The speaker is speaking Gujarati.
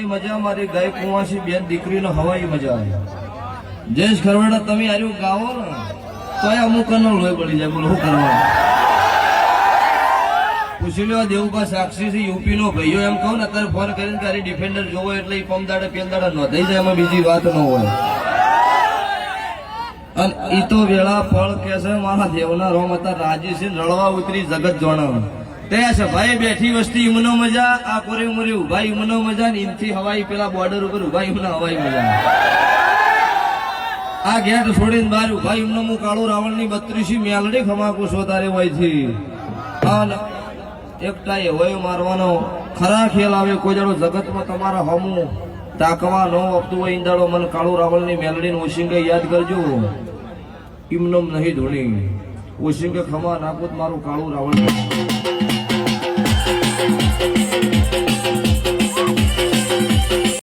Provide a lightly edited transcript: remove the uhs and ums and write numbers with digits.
મજા મારી ગાય કુંવાસી બેન દીકરીનો હવાઈ મજા જયેશ ખરવાડા તમે આર્યું ગાવો ને તો અમુક નો લોહી પડી જાય બોલો શું કરવાનું પૂછી લો દેવુભા સાક્ષી છે યુપી નો ભાઈઓ એમ કહું ને અત્યારે ફોન કરીને તારી ડિફેન્ડર જોવો એટલે પમદાડે પેમદાડે નોંધાઈ જાય એમાં બીજી વાત ન હોય અને ઈ તો વેળા ફળ કે છે મારા દેવના રોમ હતા રાજી છે રળવા ઉતરી જગત જોણ તે છે ભાઈ બેઠી વસ્તી ઈમનો મજા આ કોરે મોરે ઉભા ઈમનો મજા ને ઇનથી હવાઈ પેલા બોર્ડર ઉપર ઉભા ઈમનો હવાઈ મજા આ ગેટ છોડીને બહાર ઉભા ઈમનો હું કાળો રાવણ ની 32 મેલડી ખમાકુ સોતારે હોય છે એકટાએ હોય મારવાનો ખરા ખેલ આવે કોઈ જાડો જગતમાં તમારા હમું તાકવા ન આપતું હોય ઈંદાડો મને કાળો રાવણ ની મેલડી ને ઓશિંગે યાદ કરજો ઈમનો નહીં ધોણી ઓશિંગે ખમા નાખું મારું કાળું રાવણ